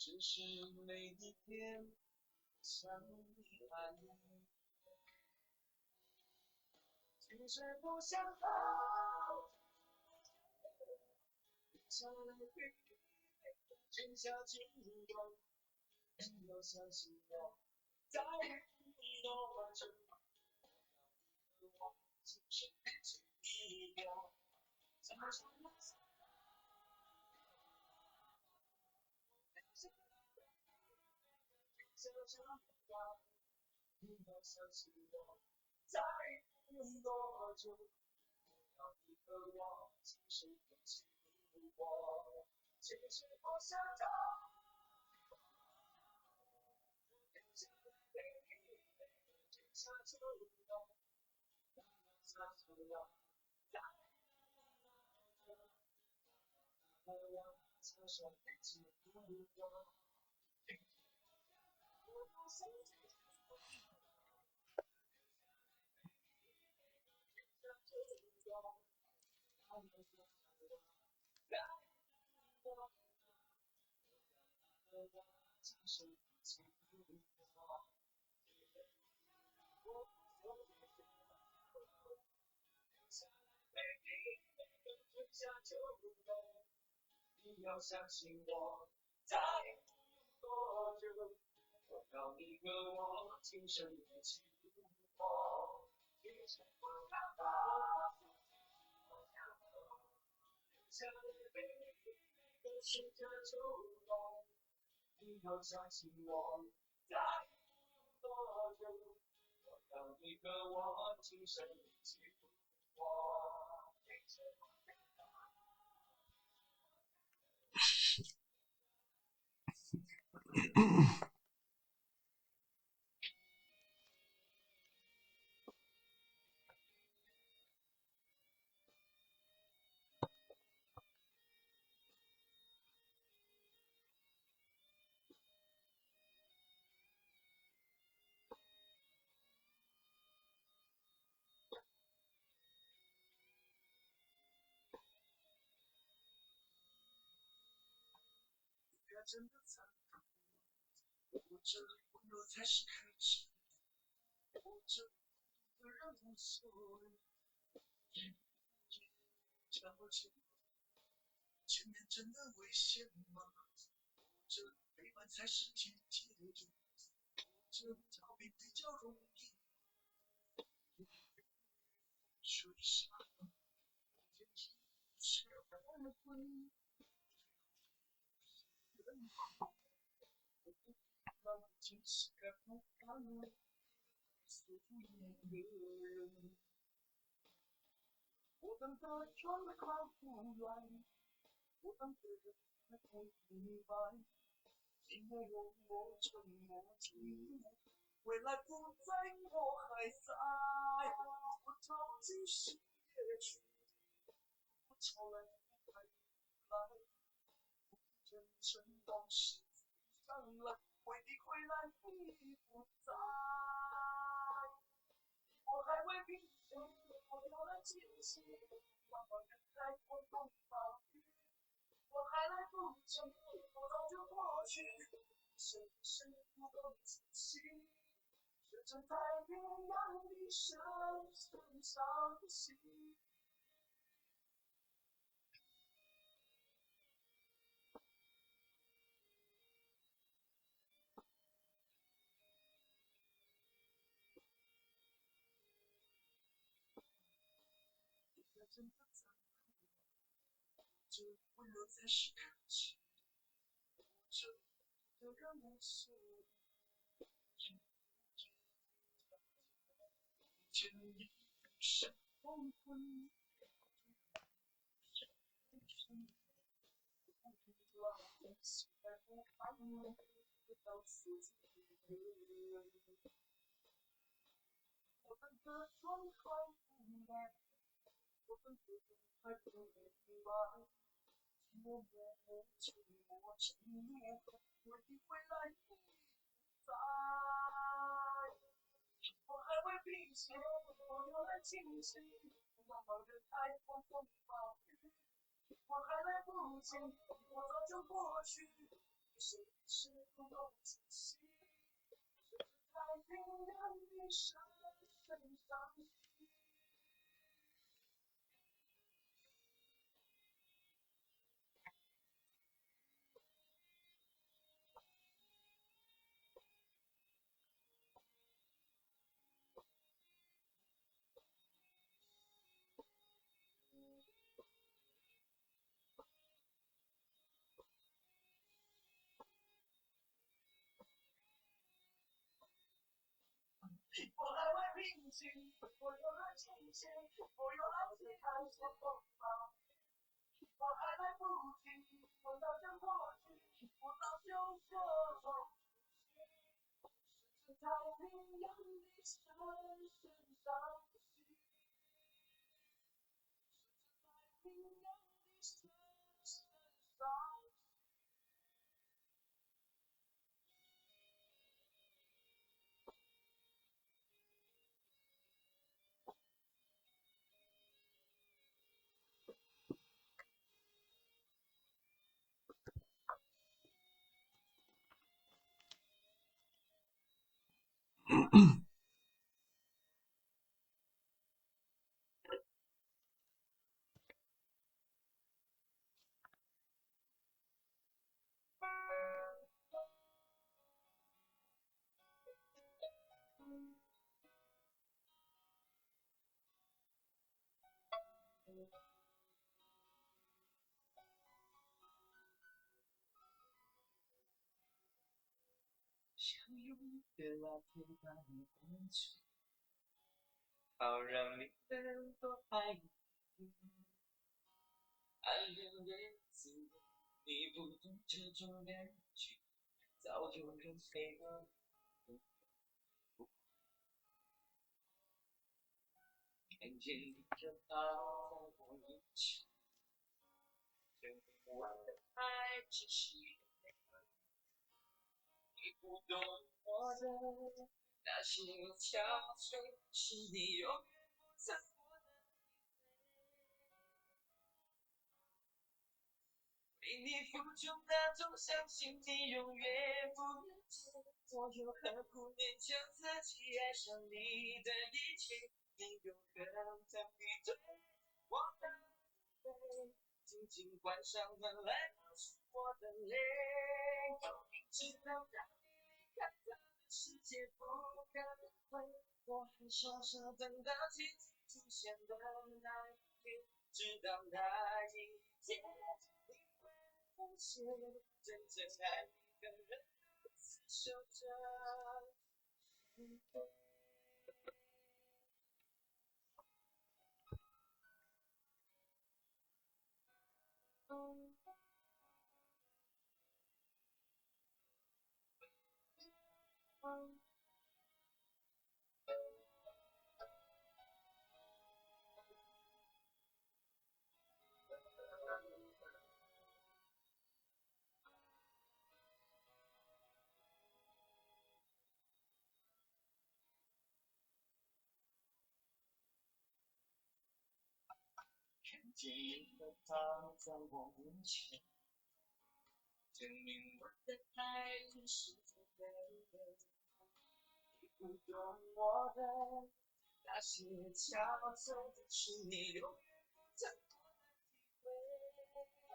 只是每一天想你爱你，其实不想好，想来陪你沉下心中，只有相信我，在乎你多久，我其实一秒，怎么说呢？想想我，你要相信我，在乎你多久，要你和我今生一起度过。其实我想找，想陪你春夏秋冬，想想我，在和我今生一起度过。我想想秋冬，我想我，在和我今生一起度过。春夏秋冬，你要相信我，在多久，我要你和我今生一起度过。一生不长大，想你每个春夏秋冬，你要相信我，在多久，我要你和我今生一起度过。真的残酷，我这温柔才是开始，我这的人无所谓，讲不清，前面真的危险吗？这陪伴才是结局，这逃避比较容易，说实话，是我会。让情绪该不安，锁住一个人。我等的窗靠不来，我等的人还不明白。今夜有我沉默着，未来不在，我还在。我着急时也去，我朝来不开来，真诚往事上来，回忆回来你不在。我还未平息，我要来清醒，茫茫人海风风暴雨，我还来不及，我早就过去，是是不够仔细，是正在酝酿你深深伤心。真的残酷，这温柔才是开始，这的人无所谓。前一生黄昏，期待不安，直到死去的人。我等的窗还不来，我等的人还不明白。默默默沉默沉默，回忆回来你不在。我还未平息，我又来清醒，茫茫人海风风暴雨，我还来不及，我早就过去。谁是不懂珍惜？太平让你深深伤心。我来为平静，我又来重现，我又来解开所有防备。我还来不及，我早将过去，我早就说出现。是太平让你深深伤心，是太平让你深深伤心。想用一个来陪伴你过去，好让你更多爱你。暗恋的滋味，你不懂这种感觉，早就跟随我。看见你就抱在我一起，证明我的爱只是一个梦。你不懂我的那些憔悴，是你永远不曾过的。为你付出那种伤心，你永远不能接。我又何苦勉强自己爱上你的一切？你又何曾比对我的泪，紧紧关上门来抹去我的泪。明知道让你离开他的世界不可能会，我还傻傻等到奇迹出现的那一天，直到那一天。发现真正爱一个人，守着心扉。看见一个他在我面前，证明我的爱只是真的。你不懂我的那些憔悴，是你永远不曾过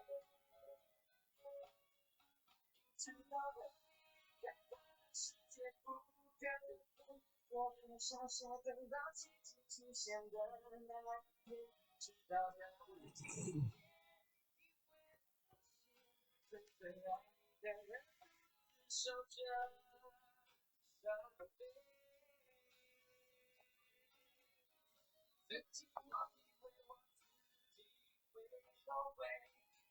的体会。知道的看他的世界不可能会，我还傻傻等到奇迹出现的那一天，直到那一天。最最爱你的人，守着伤悲。曾经我以为我自己会后悔，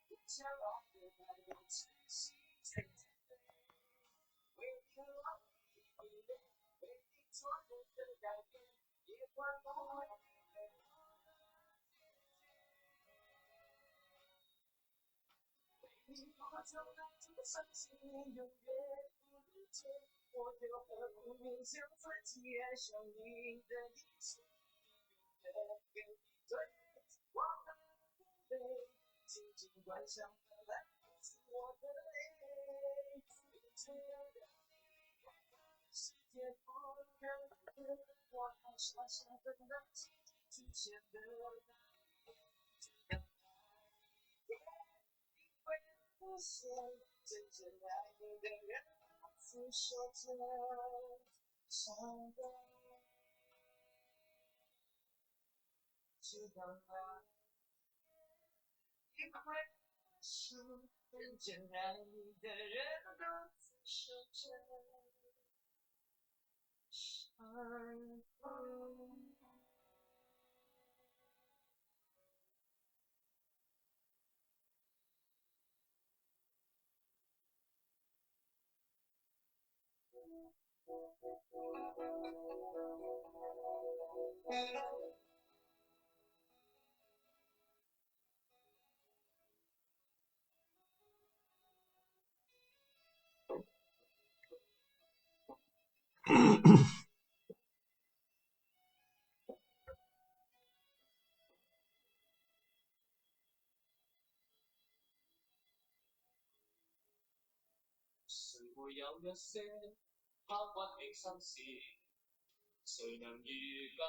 不想爱的爱的痴心最滋味。为你浪费眼泪，为你做任何改变，也换不回你的为你化成那种伤心，你永远不理解。我又何苦勉强自己爱上你的一切？你永远跟你对我的眼泪，紧紧关上门来不出我的泪。世界不认可，我还傻傻的等出现的那一天，会出现真正爱你的人，诉说着伤悲，直到那一会是真正爱你的人都自说着伤悲。誰會有一些刻骨銘心事？誰能預計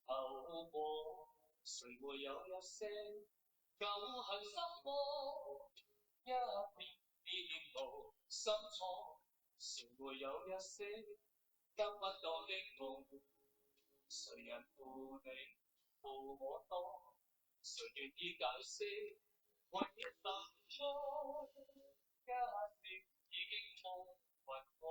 後果？誰會有一些舊恨心魔？一點點無心錯。誰會有一些得不到的夢？誰人負你負我多？誰願意解釋？為一生中一點已經無魂過。